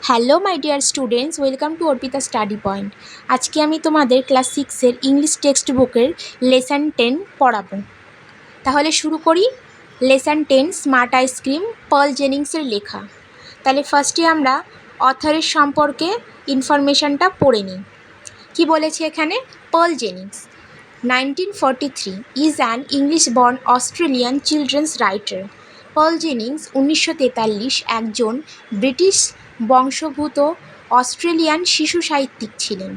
Hello my dear students, welcome to Arpita study point. আজকে আমি তোমাদের ক্লাস 6-এর ইংলিশ টেক্সট বুকের লেসন 10 পড়াবো। তাহলে শুরু করি। লেসন 10 স্মার্ট আইসক্রিম, পল জেনিংসের লেখা। তাহলে ফার্স্টে আমরা অথরের সম্পর্কে ইনফরমেশনটা পড়ে নিই। কী বলেছে এখানে? Paul Jennings 1943 is an English-born Australian children's writer. Paul Jennings 1943 একজন ব্রিটিশ বংশোদ্ভূত অস্ট্রেলিয়ান শিশু সাহিত্যিক ছিলেন।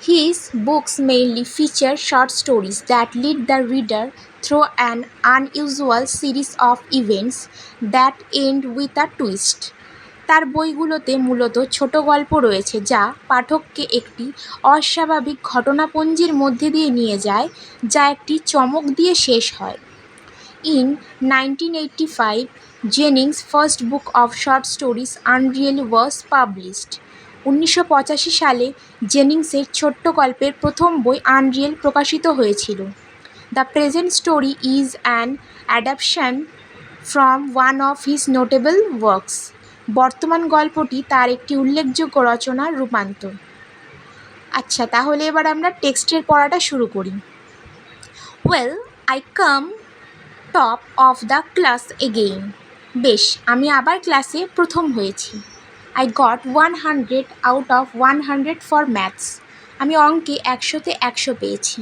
His books mainly feature short stories that lead the reader through an unusual series of events that end with a twist. তার বইগুলোতে মূলত ছোট গল্প রয়েছে যা পাঠককে একটি অস্বাভাবিক ঘটনাপুঞ্জির মধ্যে দিয়ে নিয়ে যায়, যা একটি চমক দিয়ে শেষ হয়। In 1985, Jennings' first book of short stories, Unreal, was published. 1985 সালে জেনিংসের ছোট্ট গল্পের প্রথম বই আনরিয়েল প্রকাশিত হয়েছিল। The present story is an adoption from one of his notable works. বর্তমান গল্পটি তার একটি উল্লেখযোগ্য রচনার রূপান্তর। আচ্ছা, তাহলে এবার আমরা টেক্সটের পড়াটা শুরু করি। Well, I come top of the class again. বেশ, আমি আবার ক্লাসে প্রথম হয়েছি। I got 100 out of 100 for maths. আমি অঙ্কে 100-তে 100 পেয়েছি।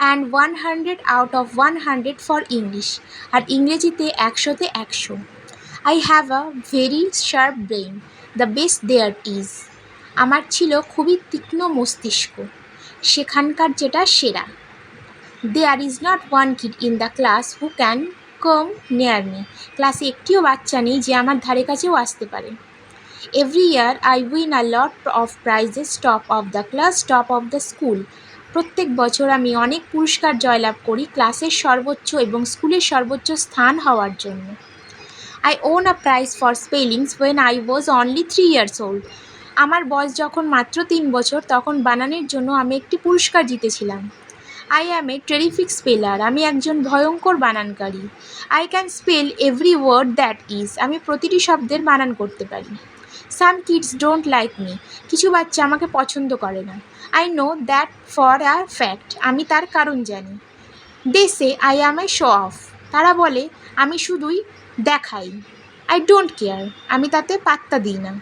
And 100 out of 100 for English. আর ইংরেজিতে 100-তে 100। I have a very sharp brain, the best there is. আমার ছিল খুবই তীক্ষ্ণ মস্তিষ্ক, সেখানকার যেটা সেরা। There is not one kid in the class who can come near me. ক্লাসে একটিও বাচ্চা নেই যে আমার ধারে কাছেও আসতে পারে। Every year I win a lot of prizes, top of the class, top of the school. প্রত্যেক বছর আমি অনেক পুরস্কার জয়লাভ করি ক্লাসের সর্বোচ্চ এবং স্কুলের সর্বোচ্চ স্থান হওয়ার জন্য। I won a prize for spellings when I was only 3 years old. আমার বয়স যখন মাত্র 3 বছর, তখন বানানের জন্য আমি একটি পুরস্কার জিতেছিলাম। I am a terrific speller. আমি একজন ভয়ঙ্কর বানানকারী। I can spell every word that is. আমি প্রতিটি শব্দের বানান করতে পারি। Some kids don't like me. কিছু বাচ্চা আমাকে পছন্দ করে না। I know that for a fact. আমি তার কারণ জানি। They say I am a show off. তারা বলে আমি শুধুই দেখাই। I don't care. আমি তাতে পাত্তা দিই না।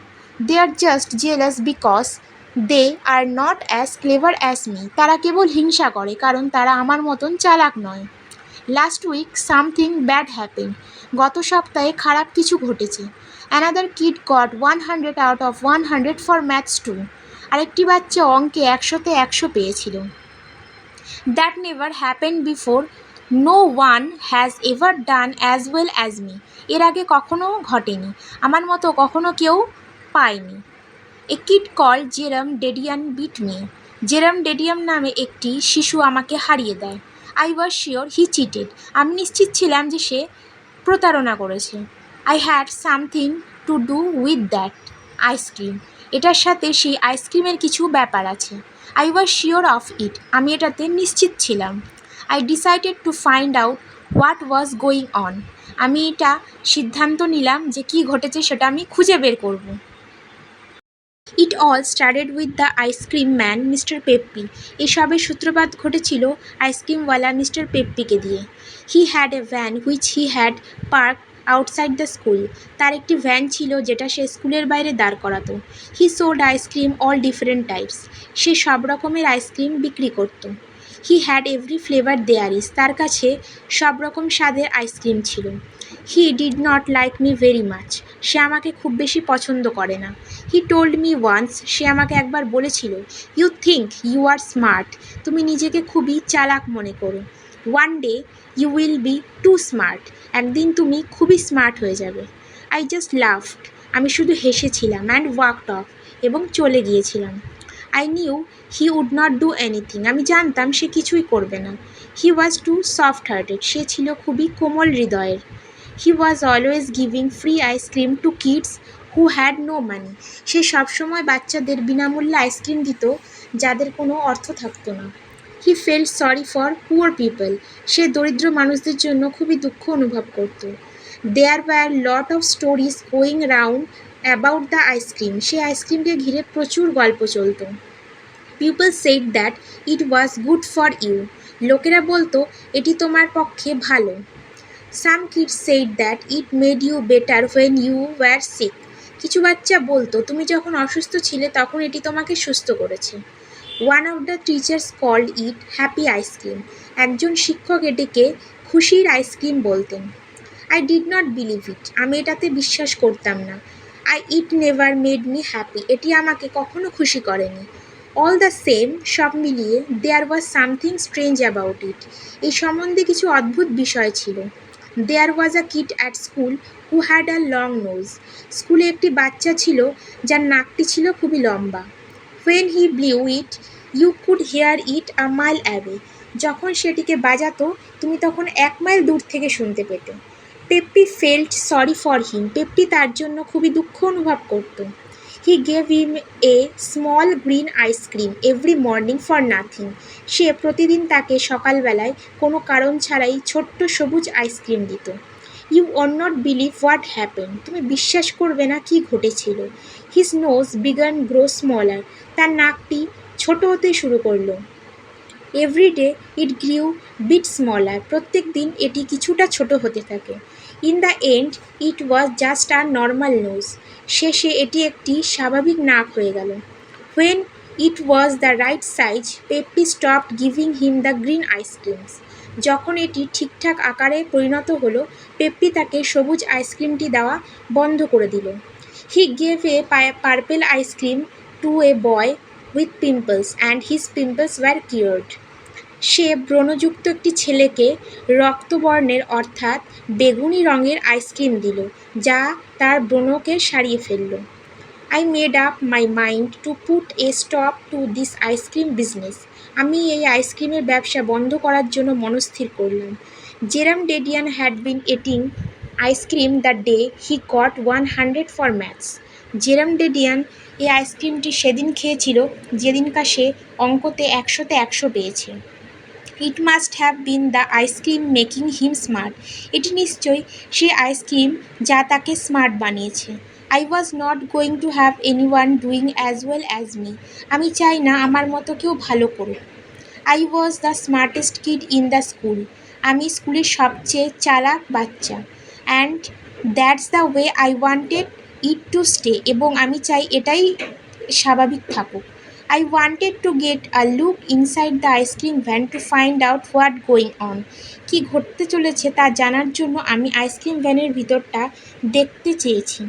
They are just jealous because they are not as clever as me. তারা কেবল হিংসা করে কারণ তারা আমার মতন চালাক নয়। Last week something bad happened. গত সপ্তাহে খারাপ কিছু ঘটেছে। Another kid got 100 out of 100 for maths too. আরেকটি বাচ্চা অঙ্কে 100-তে 100 পেয়েছিল। That never happened before. No one has ever done as well as me. এর আগে কখনো ঘটেনি, আমার মতো কখনো কেউ পায়নি। A kid called Jerome Dedian beat me. জেরাম ডেডিয়াম নামে একটি শিশু আমাকে হারিয়ে দেয়। I was sure he cheated. আমি নিশ্চিত ছিলাম যে সে প্রতারণা করেছে। I had something to do with that ice cream. এটার সাথে সেই আইসক্রিমের কিছু ব্যাপার আছে। I was sure of it. আমি এটাতে নিশ্চিত ছিলাম। I decided to find out what was going on. আমি এটা সিদ্ধান্ত নিলাম যে কী ঘটেছে সেটা আমি খুঁজে বের করব। It all started with the ice cream man, Mr. Peppy. এসবের সূত্রপাত ঘটেছিল আইসক্রিমওয়ালা মিস্টার পেপ্পিকে দিয়ে। He had a van which he had parked outside the school. তার একটি ভ্যান ছিল যেটা সে স্কুলের বাইরে দাঁড় করাতো। He sold ice cream all different types. সে সব রকমের আইসক্রিম বিক্রি করত। He had every flavor there is. তার কাছে সব রকম স্বাদের আইসক্রিম ছিল। He did not like me very much. সে আমাকে খুব বেশি পছন্দ করে না। He told me once. সে আমাকে একবার বলেছিল, You think you are smart. তুমি নিজেকে খুবই চালাক মনে করো। One day you will be too smart. একদিন তুমি খুবই স্মার্ট হয়ে যাবে। I just laughed. আমি শুধু হেসেছিলাম and walked off. এবং চলে গিয়েছিলাম। I knew he would not do anything. আমি জানতাম সে কিছুই করবে না। He was too soft-hearted. সে ছিল খুবই কোমল হৃদয়ের। He was always giving free ice cream to kids who had no money. সে সবসময় বাচ্চাদের বিনামূল্যে আইসক্রিম দিত যাদের কোনো অর্থ থাকতো না। He felt sorry for poor people. সে দরিদ্র মানুষদের জন্য খুবই দুঃখ অনুভব করত। There were lot of stories going round about the ice cream, সেই আইসক্রিমকে ঘিরে প্রচুর গল্প চলতো। People said that it was good for you, লোকেরা বলতো এটি তোমার পক্ষে ভালো। Some kids said that it made you better when you were sick, কিছু বাচ্চা বলতো তুমি যখন অসুস্থ ছিলে তখন এটি তোমাকে সুস্থ করেছে। One of the teachers called it happy ice cream, একজন শিক্ষক এটিকে খুশির আইসক্রিম বলতেন। I did not believe it, আমি এটাতে বিশ্বাস করতাম না। It never made me happy, এটি আমাকে কখনো খুশি করেনি। অল দ্য সেম, সব মিলিয়ে there was something strange about it, এই সম্বন্ধে কিছু অদ্ভুত বিষয় ছিল। There was a kid at school who had a long nose, স্কুলে একটি বাচ্চা ছিল যার নাকটি ছিল খুবই লম্বা। When he blew it you could hear it a mile away, যখন সেটিকে বাজাতো তুমি তখন 1 মাইল দূর থেকে শুনতে পেতে। Peppi felt sorry for him, Peppi তার জন্য খুবই দুঃখ অনুভব করত। He gave him a small green ice cream every morning for nothing, সে প্রতিদিন তাকে সকালবেলায় কোনো কারণ ছাড়াই ছোট্ট সবুজ আইসক্রিম দিত। You won't not believe what happen, তুমি বিশ্বাস করবে না কি ঘটেছিল। His nose began grow smaller, তার নাকটি ছোট হতে শুরু করলো। Every day it grew bit smaller, প্রত্যেক দিন এটি কিছুটা ছোট হতে থাকে। In the end it was just a normal nose, শেষে এটি একটি স্বাভাবিক নাক হয়ে গেল। When it was the right size Peppi stopped giving him the green ice creams, যখন এটি ঠিকঠাক আকারে পরিণত হলো পেপ্পি তাকে সবুজ আইসক্রিমটি দেওয়া বন্ধ করে দিল। He gave a purple ice cream to a boy with pimples and his pimples were cured, সে ব্রণযুক্ত একটি ছেলেকে রক্তবর্ণের অর্থাৎ বেগুনি রঙের আইসক্রিম দিল, যা তার ব্রণকে সারিয়ে ফেলল। I made up my mind to put a stop to this ice cream business, আমি এই আইসক্রিমের ব্যবসা বন্ধ করার জন্য মনস্থির করলাম। Jerome Dedian had been eating ice cream the day he got 100 for maths, Jerome Dedian এই আইসক্রিমটি সেদিন খেয়েছিল যেদিনকার সে অঙ্কতে 100-তে 100 পেয়েছে। It must have been the ice cream making him smart, এটি নিশ্চয়ই সেই আইসক্রিম যা তাকে স্মার্ট বানিয়েছে। I was not going to have anyone doing as well as me, আমি চাই না আমার মতো কেউ ভালো করুক। I was the smartest kid in the school, আমি স্কুলের সবচেয়ে চালাক বাচ্চা। And that's the way I wanted it to stay, এবং আমি চাই এটাই স্বাভাবিক থাকুক। I wanted to get a look inside the ice cream van to find out what going on, কি ঘটতে চলেছে তা জানার জন্য আমি আইসক্রিম ভ্যানের ভিতরটা দেখতে চেয়েছি।